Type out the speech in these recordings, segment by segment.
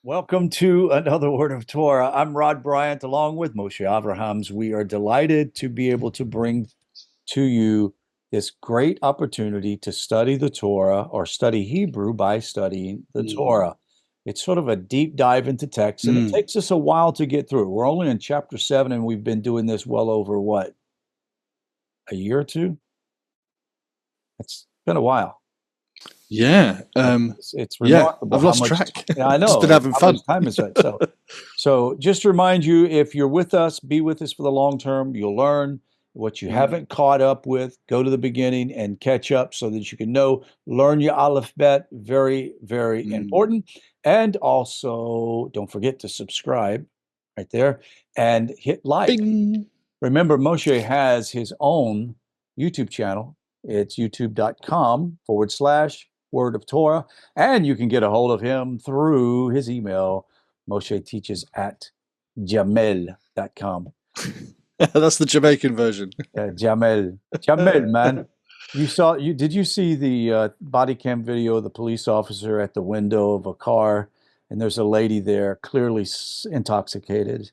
Welcome to another Word of Torah. I'm Rod Bryant, along with Moshe Avrahams. We are delighted to be able to bring to you this great opportunity to study the Torah or study Hebrew by studying the Mm, Torah. It's sort of a deep dive into text, and it mm. takes us a while to get through. We're only in chapter 7, and we've been doing this well over what, a year or two? It's been a while. Yeah. It's Yeah. remarkable I've how lost much, track. yeah, I Just know been having how fun. much time is that. So just to remind you, if you're with us, be with us for the long term. You'll learn what you Mm, haven't caught up with. Go to the beginning and catch up so that you can learn your alphabet. Very, very mm. important. And also, don't forget to subscribe right there and hit like. Bing. Remember, Moshe has his own YouTube channel. It's youtube.com/ Word of Torah. And you can get a hold of him through his email, Moshe teaches at jamel.com. That's the Jamaican version. Jamel. Jamel, man. Did you see the body cam video of the police officer at the window of a car? And there's a lady there, clearly intoxicated.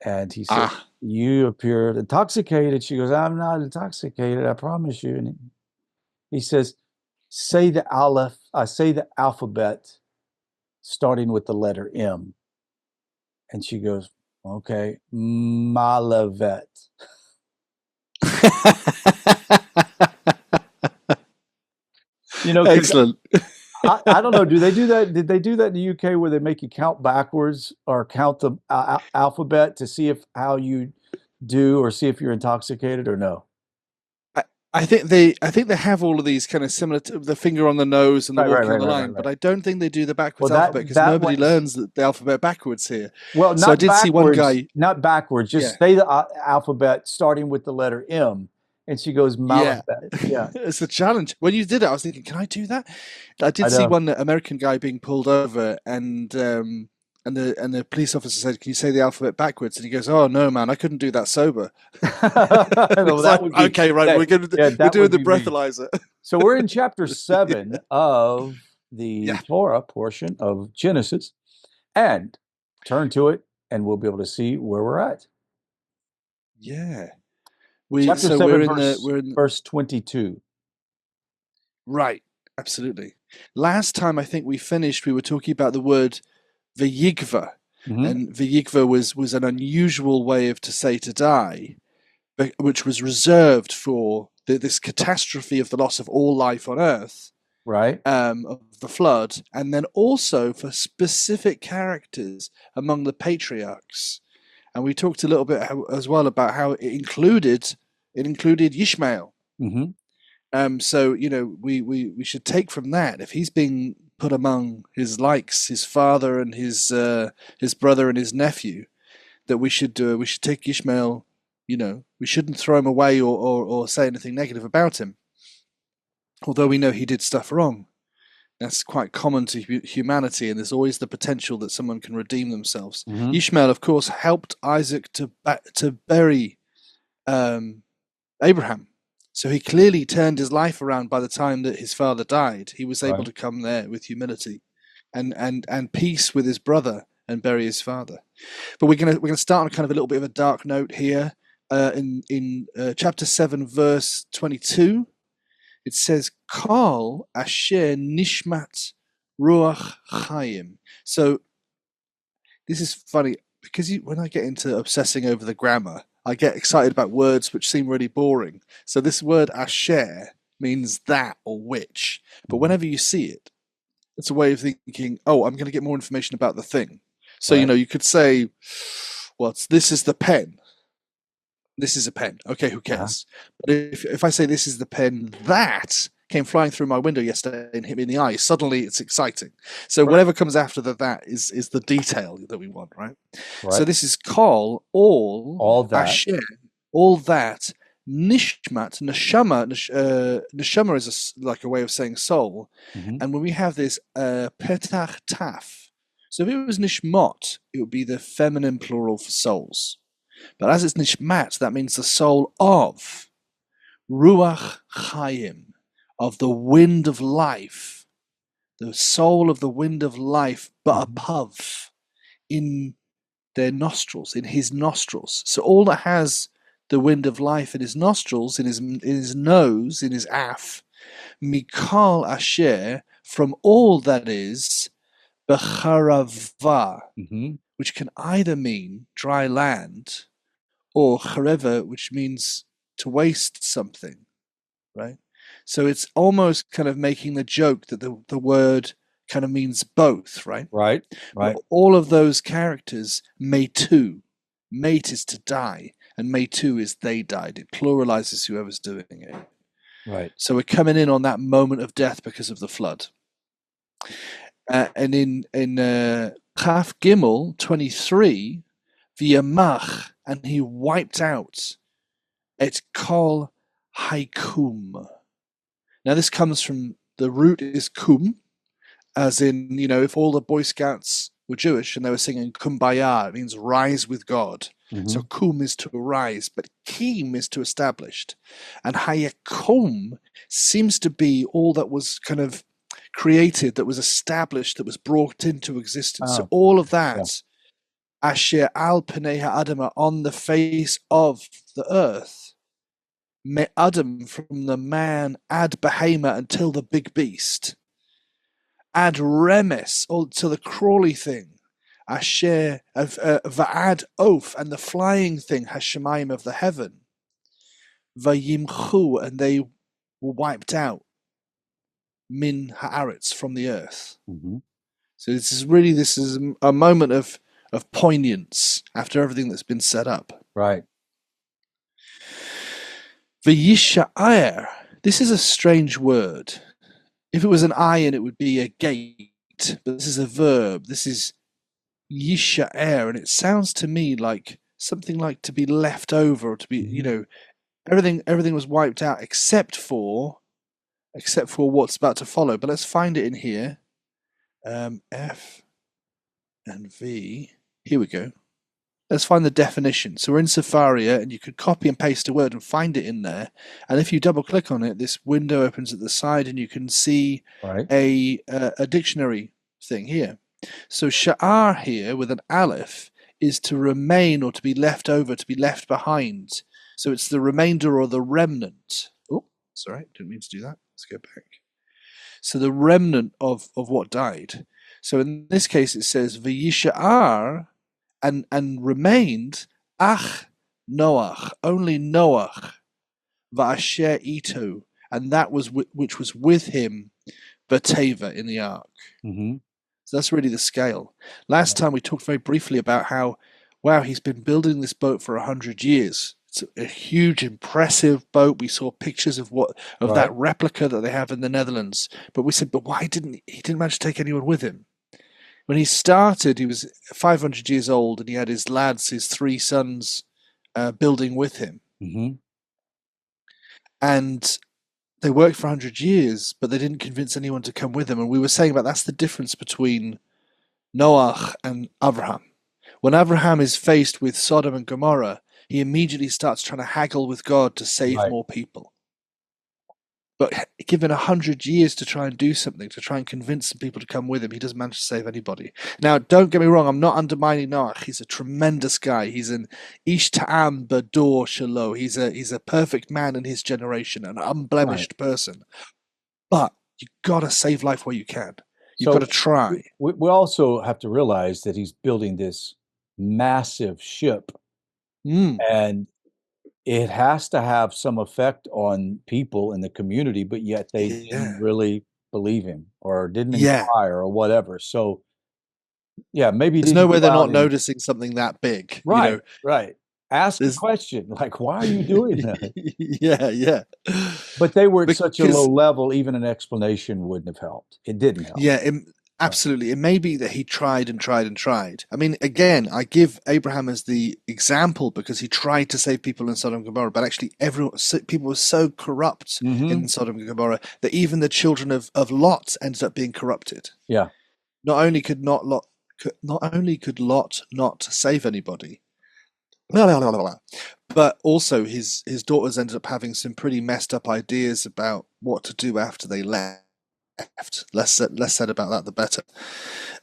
And he said, Ah. "You appear intoxicated." She goes, "I'm not intoxicated, I promise you." And he says, say the alphabet starting with the letter M." And she goes, "Okay, Malavet." Because Excellent. I don't know, do they do that? Did they do that in the UK where they make you count backwards or count the alphabet to see if how you do or see if you're intoxicated or no? I, I think they have all of these kind of similar to the finger on the nose and the Right, right, walking on right, the right, right, line, but right. I don't think they do the Well, backwards alphabet that because that nobody one. learns the alphabet backwards here. Well, So I not did see one backwards, guy. not backwards. Yeah. Just say the alphabet starting with the letter M. And she goes, Yeah. Malafet. Yeah, It's a challenge. When you did it, I was thinking, can I do that? I I did see know. one American guy being pulled over, and the police officer said, "Can you say the alphabet backwards?" And he goes, "Oh no, man, I couldn't do that sober." And No, it's that like, would be okay, right, that. Yeah, we're that doing would the be me. breathalyzer. So we're in chapter 7 of the Yeah, Torah portion of Genesis, and turn to it, and we'll be able to see where we're at. yeah. We Chapter so 7, we're in the verse we're in verse 22. right, absolutely. Last time I think we finished, we were talking about the word vayigva, Hmm. and vayigva was an unusual way of to say to die, which was reserved for this catastrophe of the loss of all life on Earth, Right? of the flood, and then also for specific characters among the patriarchs. And we talked a little bit as well about how it included Ishmael. Hmm. So we should take from that if he's being put among his likes, his father and his brother and his nephew, that we should take Ishmael. We shouldn't throw him away or say anything negative about him, although we know he did stuff wrong. That's quite common to humanity, and there's always the potential that someone can redeem themselves. Hmm. Ishmael, of course, helped Isaac to bury um, Abraham. So he clearly turned his life around by the time that his father died. He was able Right. to come there with humility and peace with his brother and bury his father. But we're gonna start on kind of a little bit of a dark note here. In chapter 7, verse 22, it says, "Kol asher nishmat ruach chayim." So this is funny because when I get into obsessing over the grammar, I get excited about words which seem really boring. So this word asher means that or which, but Mhm. whenever you see it, it's a way of thinking, oh, I'm going to get more information about the thing. So Right. you could say, well, this is the pen. This is a pen. Okay, who Uh-huh. cares? But if I say this is the pen that came flying through my window yesterday and hit me in the eye, suddenly it's exciting. So Right. whatever comes after that is the detail that we want, right? So Right. this is call all All that. asher, all that nishmat neshama is like a way of saying soul, Hmm. and when we have this petach taf, so if it was nishmot, it would be the feminine plural for souls. But as it's nishmat, that means the soul of ruach chayim, of the wind of life, the soul of the wind of life, but Hmm. above. in their nostrils, in his nostrils. So all that has the wind of life in his nostrils, in his nose, in his af, mikal asher, from all that is b'charavah, which can either mean dry land or chareva, which means to waste something, right? So it's almost kind of making the joke that the word kind of means both, right? Right. But all of those characters, metu, mate is to die, and metu is they died. It pluralizes whoever's doing it. Right. So we're coming in on that moment of death because of the flood. And in Chaf Gimel 23, v'yamach, and he wiped out et kol haikum. Now this comes from, the root is kum, as in, if all the Boy Scouts were Jewish and they were singing kumbaya, it means rise with God. So kum is to rise, but kim is to established. And hayakum seems to be all that was kind of created, that was established, that was brought into existence. So all of that, asher al pnei ha'adama, on the face of the earth, me adam, from the man, ad behema, until the big beast, ad remes, to the crawly thing, asher va'ad oaf, and the flying thing, hashemayim, of the heaven, vayimchu, and they were wiped out, min haaretz, from the earth. So this is a moment of poignance after everything that's been set up. Right. V'yisha'er, this is a strange word. If it was an ayin, it would be a gate, but this is a verb. This is yisha'er, and it sounds to me like something like to be left over, or to be, everything was wiped out except for what's about to follow. But let's find it in here. F and V. Here we go. Let's find the definition. So we're in Safaria, and you could copy and paste a word and find it in there. And if you double click on it, this window opens at the side, and you can see a dictionary thing here. So sha'ar here with an aleph is to remain, or to be left over, to be left behind. So it's the remainder or the remnant. Oh, sorry, didn't mean to do that. Let's go back. So the remnant of what died. So in this case, it says v'yisha'ar, and remained ach Noach, only Noach, va'asher ito, and that was which was with him, b'teva, in the ark. So that's really the scale. Last time we talked very briefly about how, wow, he's been building this boat for 100 years. It's a huge, impressive boat. We saw pictures of that replica that they have in the Netherlands. But we said, but why didn't he manage to take anyone with him? When he started, he was 500 years old, and he had his lads, his 3 sons, building with him. And they worked for 100 years, but they didn't convince anyone to come with them. And we were saying about that's the difference between Noach and Abraham. When Abraham is faced with Sodom and Gomorrah, he immediately starts trying to haggle with God to save more people. But given 100 years to try and do something, to try and convince some people to come with him, he doesn't manage to save anybody. Now, don't get me wrong, I'm not undermining Noach. He's a tremendous guy. He's an ish ta'am b'dor shelo. He's a perfect man in his generation, an unblemished person. But you got to save life where you can. You've got to try. We also have to realize that he's building this massive ship, and it has to have some effect on people in the community, but yet they didn't really believe him, or didn't inquire, or whatever. So, maybe there's no way they're not noticing something that big. Right, right. Ask a question, like, why are you doing that? Yeah. But they were at such a low level, even an explanation wouldn't have helped. It didn't help. Yeah, absolutely. It may be that he tried and tried and tried. I mean, again, I give Abraham as the example because he tried to save people in Sodom and Gomorrah, but actually people were so corrupt in Sodom and Gomorrah that even the children of Lot ended up being corrupted. Yeah. Not only could Lot not save anybody, but also his daughters ended up having some pretty messed up ideas about what to do after they left. left. Less said about that, the better.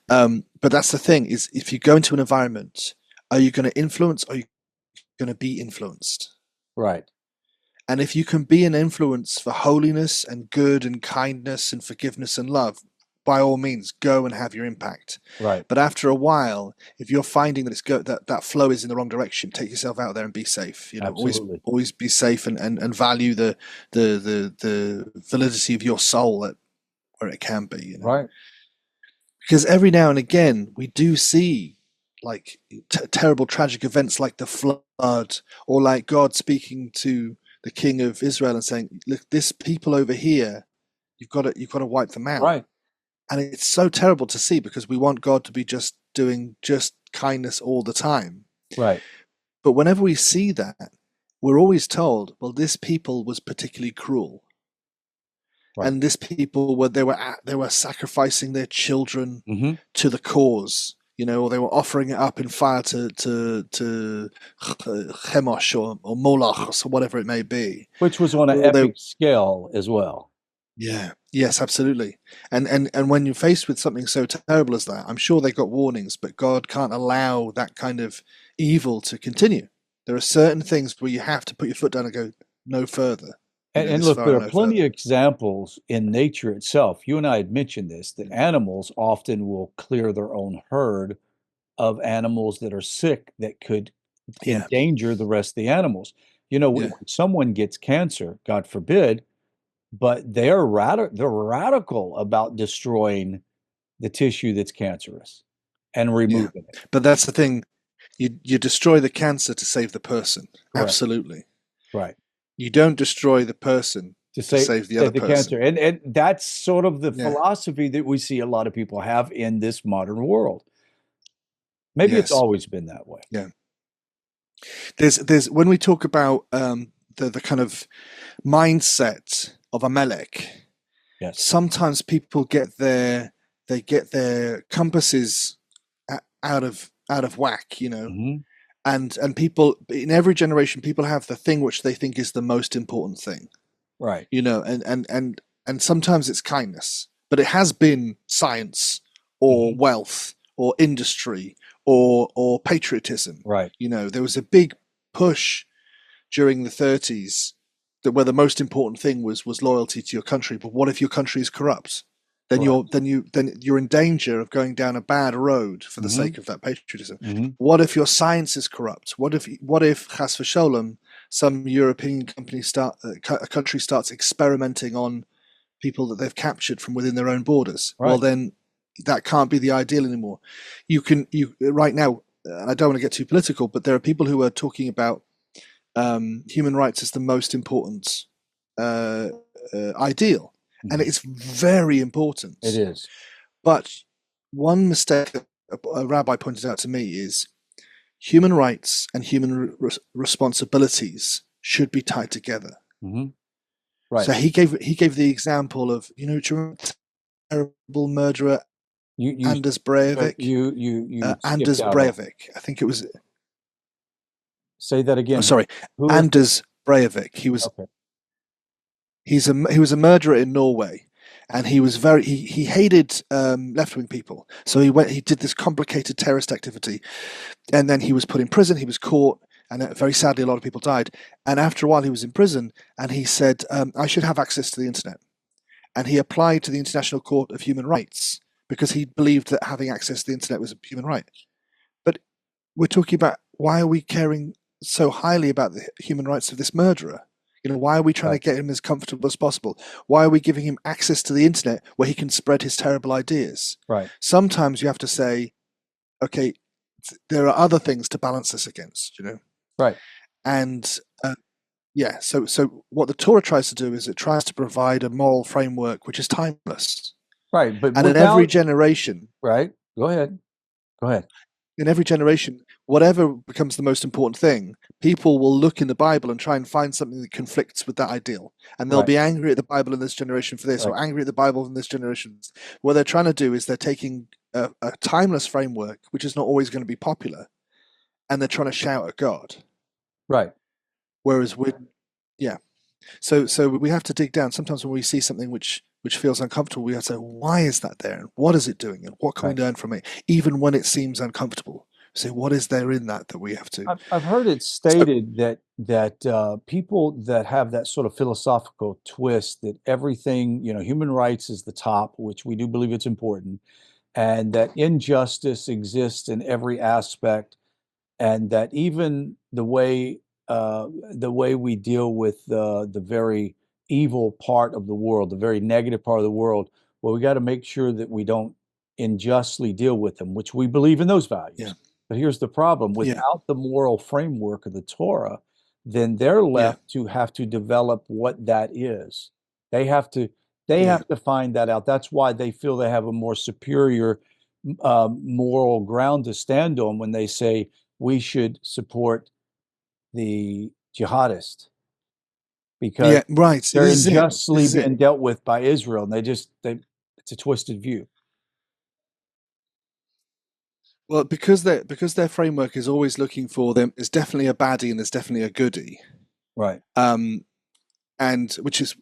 But that's the thing: is if you go into an environment, are you going to influence, or are you going to be influenced? Right. And if you can be an influence for holiness and good and kindness and forgiveness and love, by all means, go and have your impact. Right. But after a while, if you're finding that that flow is in the wrong direction, take yourself out there and be safe. Absolutely. Always be safe and value the validity of your soul where it can be. Right. Because every now and again we do see like terrible tragic events like the flood, or like God speaking to the king of Israel and saying, look, this people over here, you've got to wipe them out. Right. And it's so terrible to see, because we want God to be just doing just kindness all the time. Right. But whenever we see that, we're always told, well, this people was particularly cruel. Right. And this people they were sacrificing their children Mm-hmm. to the cause, or they were offering it up in fire to Chemosh or Moloch or whatever it may be. Which was on an epic scale as well. Yeah. Yes, absolutely. And when you're faced with something so terrible as that, I'm sure they got warnings, but God can't allow that kind of evil to continue. There are certain things where you have to put your foot down and go no further. And look, there are plenty of examples in nature itself. You and I had mentioned this, that animals often will clear their own herd of animals that are sick that could endanger the rest of the animals. When someone gets cancer, God forbid, but they're radical about destroying the tissue that's cancerous and removing it. But that's the thing. You destroy the cancer to save the person. Correct. Absolutely. Right. You don't destroy the person to save the other person. Cancer. And that's sort of the philosophy that we see a lot of people have in this modern world. Maybe it's always been that way. Yeah. There's when we talk about the kind of mindset of Amalek, sometimes people get their compasses out of whack, Mm-hmm. And people in every generation, people have the thing which they think is the most important thing, right? And sometimes it's kindness, but it has been science or wealth or industry or patriotism, right? There was a big push during the 30s where the most important thing was loyalty to your country. But what if your country is corrupt? Then you're in danger of going down a bad road for the sake of that patriotism. Mm-hmm. What if your science is corrupt? What if chas v'sholem, some European country starts experimenting on people that they've captured from within their own borders? Right. Well, then that can't be the ideal anymore. You right now, I don't want to get too political, but there are people who are talking about human rights as the most important ideal. And it's very important. It is. But one mistake that a rabbi pointed out to me is human rights and human responsibilities should be tied together. Mm-hmm. Right. So he gave the example of, do you remember terrible murderer Anders Breivik? Anders Breivik. I think it was. Say that again. Oh, sorry, Anders Breivik. He was. Okay. He was a murderer in Norway, and he was he hated left-wing people. So he did this complicated terrorist activity, and then he was put in prison. He was caught, and very sadly, a lot of people died. And after a while, he was in prison, and he said, "I should have access to the internet." And he applied to the International Court of Human Rights because he believed that having access to the internet was a human right. But we're talking about, why are we caring so highly about the human rights of this murderer? Why are we trying to get him as comfortable as possible? Why are we giving him access to the internet where he can spread his terrible ideas? Right. Sometimes you have to say, okay, there are other things to balance this against, Right. And so what the Torah tries to do is it tries to provide a moral framework which is timeless. Right. But in every generation. Right. Go ahead. In every generation, whatever becomes the most important thing, people will look in the Bible and try and find something that conflicts with that ideal. And they'll be angry at the Bible in this generation for this, or angry at the Bible in this generation. What they're trying to do is they're taking a timeless framework, which is not always going to be popular, and they're trying to shout at God. Right. Whereas so we have to dig down. Sometimes when we see something which which feels uncomfortable, we have to say, why is that there? And what is it doing? And what can Right. we learn from it? Even when it seems uncomfortable. So what is there in that we have to? I've heard it So, stated that people that have that sort of philosophical twist that everything, human rights is the top, which we do believe it's important, and that injustice exists in every aspect, and that even the way we deal with the very evil part of the world, the very negative part of the world, well, we got to make sure that we don't unjustly deal with them, which we believe in those yeah, values. But here's the problem: yeah, without the moral framework of the Torah, then they're yeah, left to have to develop what that is. They have to they yeah. have to find that out. That's why they feel they have a more superior moral ground to stand on when they say we should support the jihadist because Yeah, right. they're This is it. This unjustly is it. being dealt with by Israel, and they it's a twisted view. Well, because their framework is always looking for them. There's definitely a baddie and there's definitely a goodie. Right. And which is,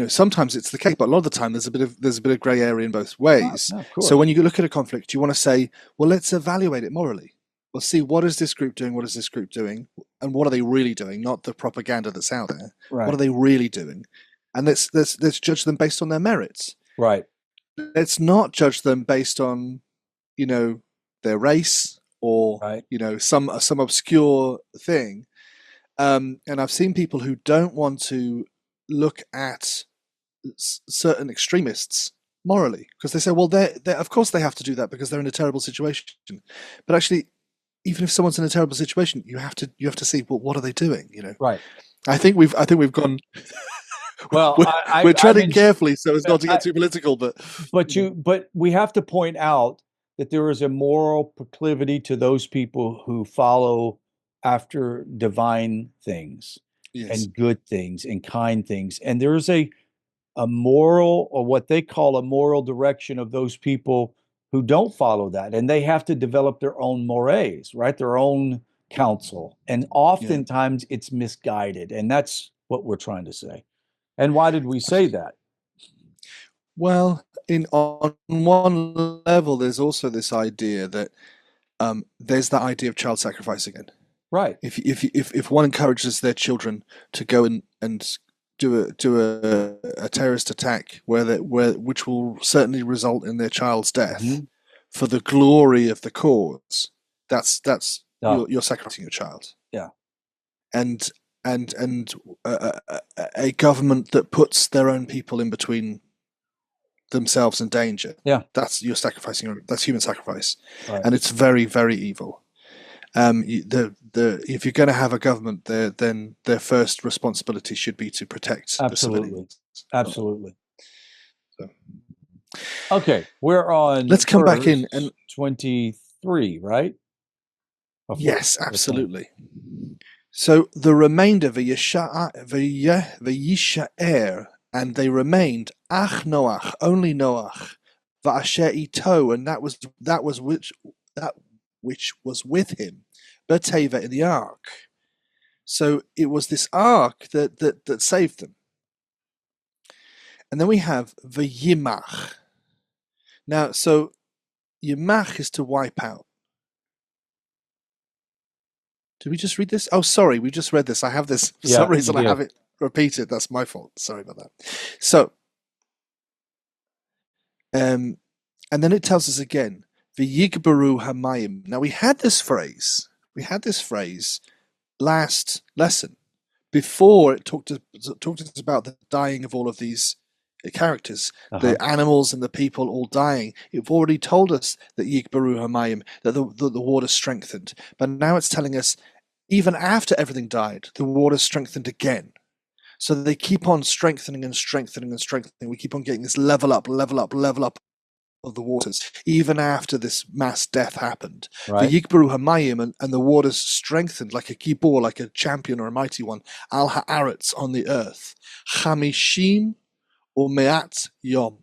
sometimes it's the case, but a lot of the time there's a bit of grey area in both ways. No, of So course. when you look at a conflict, you want to say, well, let's evaluate it morally. We'll see, what is this group doing, what is this group doing, and what are they really doing, not the propaganda that's out there. What are Right. they really doing? And let's judge them based on their merits. Right. Let's not judge them based on, their race or, Right. some obscure thing. And I've seen people who don't want to look at certain extremists morally because they say, well, they of course they have to do that because they're in a terrible situation. But actually, even if someone's in a terrible situation, you have to see, well, what are they doing? Right. I think we've gone. Well, we're I'm treading in, carefully so as not to I, get too political, but but we have to point out that there is a moral proclivity to those people who follow after divine things yes, and good things and kind things, and there is a moral or what they call a moral direction of those people who don't follow that. And they have to develop their own mores, right? Their own counsel. And yeah. oftentimes it's misguided. And that's what we're trying to say. And why did we say that? Well, on one level, there's also this idea that there's that idea of child sacrifice again. Right. If one encourages their children to go and do a terrorist attack which will certainly result in their child's death for the glory of the cause, that's Yeah. you're sacrificing your child. Yeah. And a government that puts their own people in between themselves and danger. Yeah. You're sacrificing. That's human sacrifice, Right. and it's very, very evil. If you're going to have a government, then their first responsibility should be to protect the Absolutely. civilians. Absolutely. So, Okay. We're on let's come back in verse 23, right? Yes, absolutely. So the remainder, v'yishaer, and they remained, ach Noach, only Noach, v'asher ito, and that which was with him, b'teva, in the ark. So it was this ark that saved them. And then we have v'yimach. Now, so yimach is to wipe out. Did we just read this? Oh, sorry, we just read this. I have this for some reason. I have it repeated. That's my fault. Sorry about that. So, and then it tells us again, "V'yigbaru hamayim." Now we had this phrase. We had this phrase last lesson. Before it talked to us about the dying of all of these characters, the animals and the people all dying. It already told us that Yigbaru hamayim, that the water strengthened. But now it's telling us, even after everything died, the water strengthened again. So they keep on strengthening and strengthening and strengthening. We keep on getting this level up of the waters, even after this mass death happened. Right. The Yigbaru hamayim, and the waters strengthened like a gibor, like a champion or a mighty one, al haaretz, on the earth. Chamishim u'me'at yom.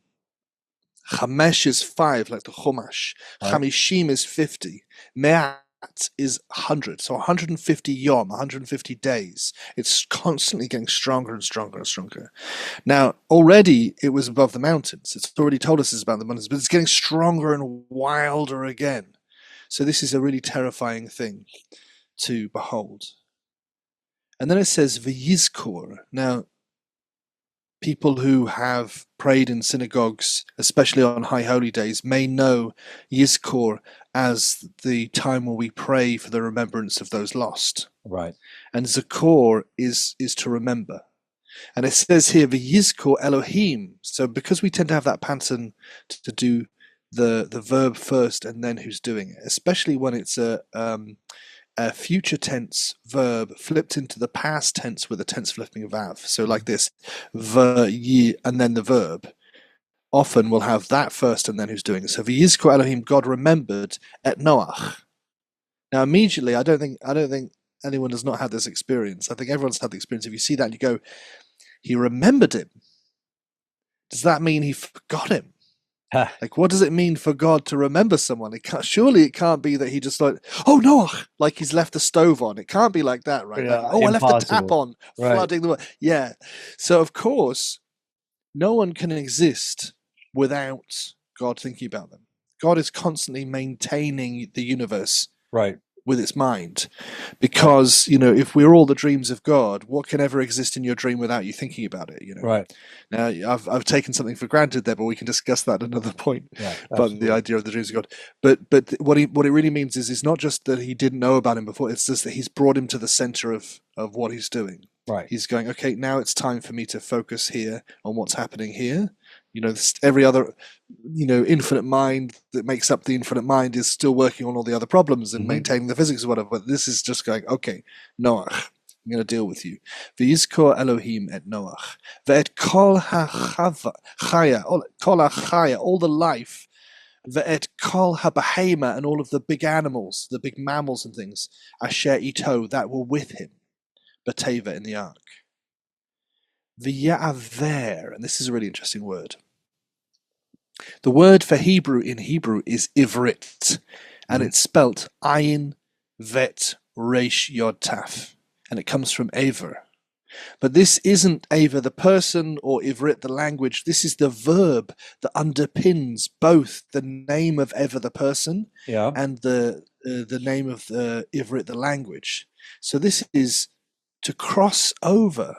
Chamesh is 5, like the Chumash. Right. Chamishim is 50. Me'at is 100. So 150 yom, 150 days. It's constantly getting stronger and stronger and stronger. Now, already it was above the mountains. It's already told us it's about the mountains, but it's getting stronger and wilder again. So this is a really terrifying thing to behold. And then it says v'yizkor. Now, people who have prayed in synagogues, especially on high holy days, may know Yizkor as the time when we pray for the remembrance of those lost. Right. And Zakor is to remember. And it says here, V'yizkor Elohim. So because we tend to have that pattern to do the verb first and then who's doing it, especially when it's a future tense verb flipped into the past tense with a tense flipping vav. So like this, v'yi, and then the verb. Often we'll have that first and then who's doing it. So v'yizkor Elohim, God remembered at Noach. Now immediately, I don't think anyone has not had this experience. I think everyone's had the experience. If you see that and you go, he remembered him. Does that mean he forgot him? Like, what does it mean for God to remember someone? Surely it can't be that he just like, oh, Noah, like he's left the stove on. It can't be like that, right? Yeah, Like, oh, I left the tap impossible. on, Right. flooding the water. Yeah. So, of course, no one can exist without God thinking about them. God is constantly maintaining the universe Right. with its mind, because if we're all the dreams of God, what can ever exist in your dream without you thinking about it? Right. Now I've taken something for granted there, but we can discuss that at another point. Yeah, But the idea of the dreams of God, but what it really means is it's not just that he didn't know about him before; it's just that he's brought him to the center of what he's doing. Right. He's going, okay, now it's time for me to focus here on what's happening here. Every other, infinite mind that makes up the infinite mind is still working on all the other problems and maintaining the physics or whatever. But this is just going, okay, Noach, I'm going to deal with you. V'yizkor Elohim et Noach ve'et kol ha'chaya, all the life, ve'et kol ha'bahema, and all of the big animals, the big mammals and things, asher ito, that were with him, b'teva, in the ark. V'ya'aver, and this is a really interesting word. The word for Hebrew in Hebrew is ivrit, and it's spelt ayin vet resh yod taf, and it comes from aver. But this isn't aver the person or ivrit the language. This is the verb that underpins both the name of ever the person and the name of the ivrit the language. So this is to cross over.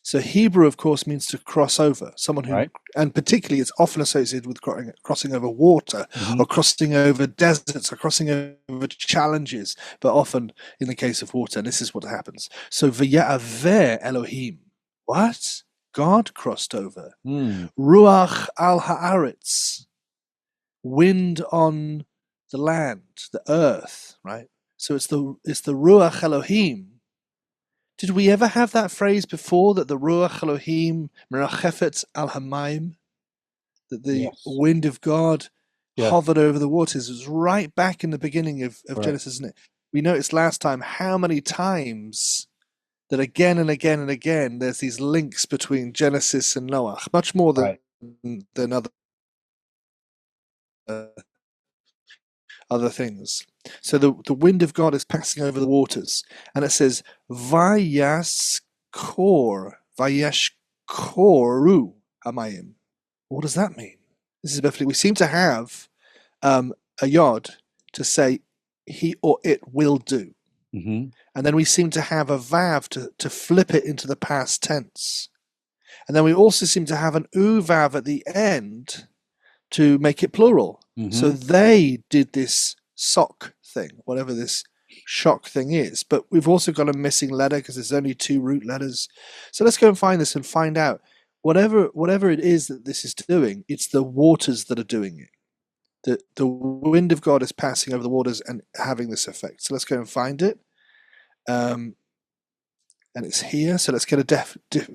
So Hebrew, of course, means to cross over. Someone who, and particularly it's often associated with crossing over water, or crossing over deserts, or crossing over challenges, but often in the case of water, and this is what happens. So V'ya'aver Elohim. What? God crossed over. Ruach al haaretz. Wind on the land, the earth, right? So it's the Ruach Elohim. Did we ever have that phrase before, that the Ruach Elohim merachefet al hamayim, that the wind of God hovered over the waters? It was right back in the beginning of Genesis, isn't it? We noticed last time how many times that again and again and again there's these links between Genesis and Noah, much more than other things. So the wind of God is passing over the waters, and it says Vayashkoru hamayim. What does that mean? This is definitely, we seem to have a yod to say he or it will do, and then we seem to have a vav to flip it into the past tense, and then we also seem to have an uvav at the end to make it plural. So they did this sock thing, whatever this shock thing is. But we've also got a missing letter because there's only 2 root letters. So let's go and find this and find out. Whatever it is that this is doing, it's the waters that are doing it. The wind of God is passing over the waters and having this effect. So let's go and find it. And it's here. So let's get a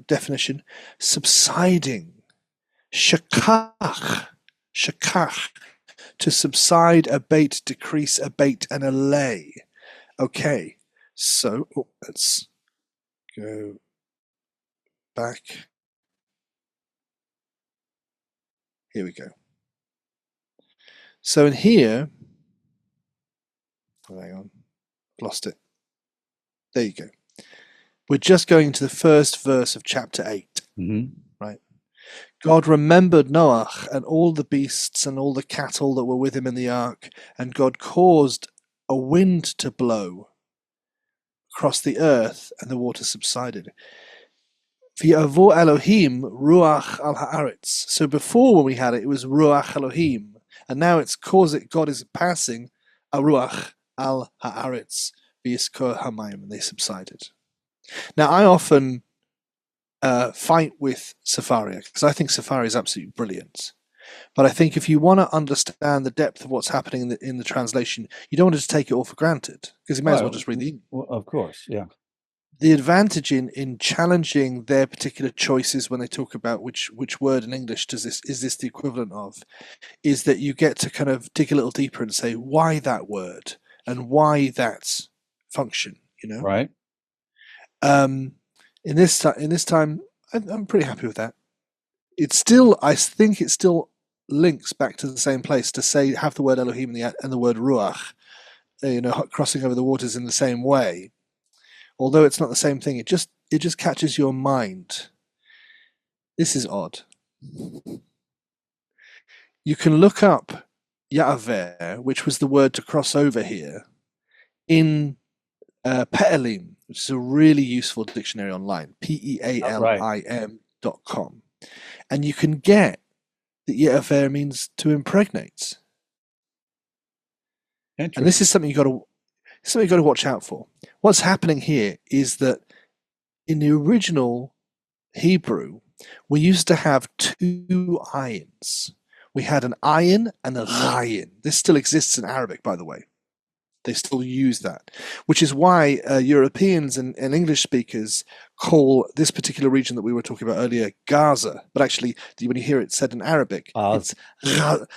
definition. Subsiding. Shakach. Shakach. To subside, abate, decrease, abate, and allay. Okay, so let's go back. Here we go. So in here, Oh, hang on. Lost it. There you go. We're just going to the first verse of chapter 8. Right. God remembered Noah and all the beasts and all the cattle that were with him in the ark, and God caused a wind to blow across the earth, and the water subsided. V'yavo Elohim ruach al haaretz. So before, when we had it, it was ruach Elohim, and now it's God is passing a ruach al haaretz v'yiskor hamayim, and they subsided. Now I often fight with Safaria because I think Safaria is absolutely brilliant. But I think if you want to understand the depth of what's happening in the translation, you don't want to just take it all for granted, because you may as well just read the English. Well, of course, yeah. The advantage in challenging their particular choices when they talk about which word in English is this the equivalent of, is that you get to kind of dig a little deeper and say, why that word and why that function, you know? Right. In this time, I'm pretty happy with that. I think it still links back to the same place to say, have the word Elohim and the word Ruach, crossing over the waters in the same way. Although it's not the same thing, it just catches your mind. This is odd. You can look up Ya'aver, which was the word to cross over here, in Pe'elim, which is a really useful dictionary online, pealim.com. And you can get that Ya'aver means to impregnate. And this is something you've got to watch out for. What's happening here is that in the original Hebrew, we used to have two ayins. We had an ayin and a ghayin. This still exists in Arabic, by the way. They still use that, which is why Europeans and English speakers call this particular region that we were talking about earlier Gaza. But actually, when you hear it said in Arabic, it's Gaza.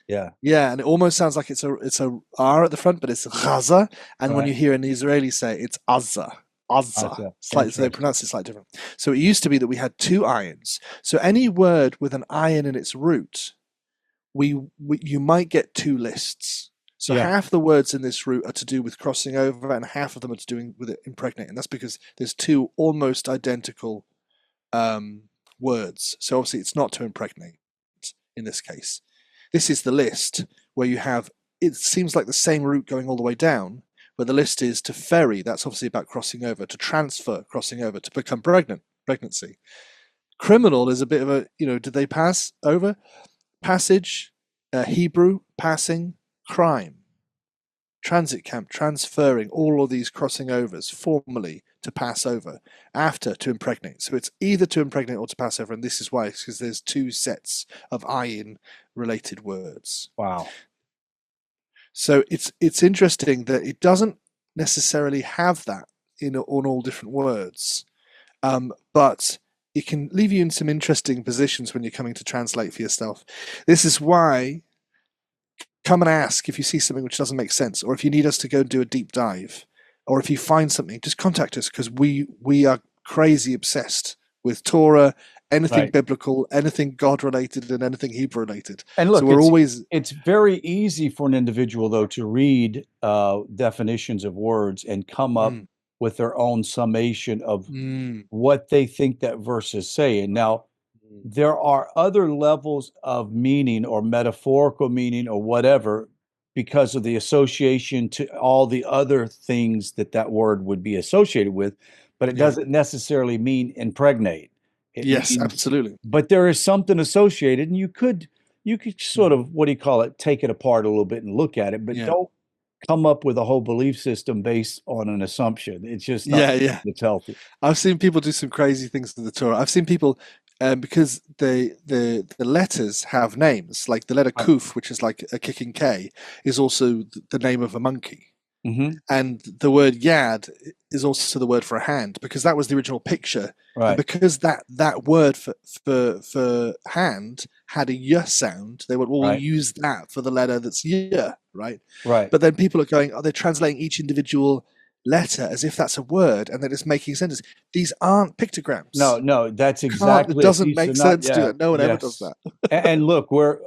Yeah, and it almost sounds like it's a R at the front, but it's Gaza. And when you hear an Israeli say it, it's Azza. Slightly, so they pronounce it slightly different. So it used to be that we had two ayins. So any word with an ayin in its root, you might get two lists. So half the words in this root are to do with crossing over, and half of them are to do with it impregnating. That's because there's two almost identical words. So obviously it's not to impregnate in this case. This is the list where you have, it seems like the same route going all the way down, but the list is to ferry. That's obviously about crossing over, to transfer, crossing over, to become pregnancy. Criminal is a bit of a, did they pass over? Passage, Hebrew, passing, crime, transit camp, transferring, all of these crossing overs, formally to pass over, after to impregnate. So it's either to impregnate or to pass over, and this is why, because there's two sets of ayin related words. Wow. So it's interesting that it doesn't necessarily have that on all different words, but it can leave you in some interesting positions when you're coming to translate for yourself. This is why, come and ask if you see something which doesn't make sense, or if you need us to go and do a deep dive, or if you find something, just contact us, because we are crazy obsessed with Torah, anything biblical, anything God related, and anything Hebrew related. And look, so it's very easy for an individual, though, to read definitions of words and come up with their own summation of what they think that verse is saying. Now, there are other levels of meaning or metaphorical meaning or whatever because of the association to all the other things that word would be associated with, but it doesn't necessarily mean impregnate. It means, absolutely. But there is something associated, and you could sort of, take it apart a little bit and look at it, but don't come up with a whole belief system based on an assumption. It's just not it's healthy. I've seen people do some crazy things to the Torah. I've seen people, because the letters have names, like the letter Kuf, which is like a kicking K, is also the name of a monkey. And the word Yad is also the word for a hand, because that was the original picture. And because that word for hand had a Y sound, they went, well, we'll use that for the letter that's Y, right? Right. But then people are going, they're translating each individual letter as if that's a word and that it's making sentences. These aren't pictograms. No, that's It exactly it. doesn't These make are not, sense to do yeah, that. No one ever does yes. that. And look, we're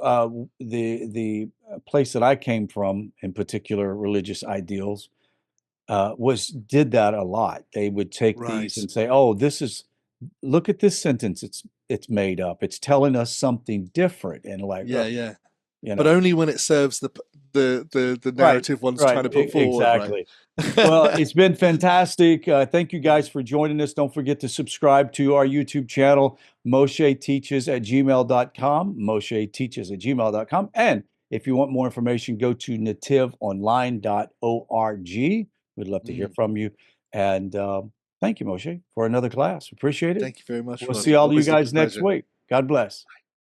the place that I came from, in particular, religious ideals, was did that a lot. They would take these Right. and say, "Oh, look at this sentence. It's made up. It's telling us something different." And like, Yeah, yeah. you But know, only when it serves the right, narrative one's right, trying to put forward, right? exactly. Well, it's been fantastic. Thank you guys for joining us. Don't forget to subscribe to our YouTube channel, MosheTeaches@gmail.com, MosheTeaches@gmail.com. And if you want more information, go to netivonline.org. We'd love to hear Mm. from you. And thank you, Moshe, for another class. Appreciate it. Thank you very much, We'll Rod. see all of you Always a guys next pleasure. week. God bless.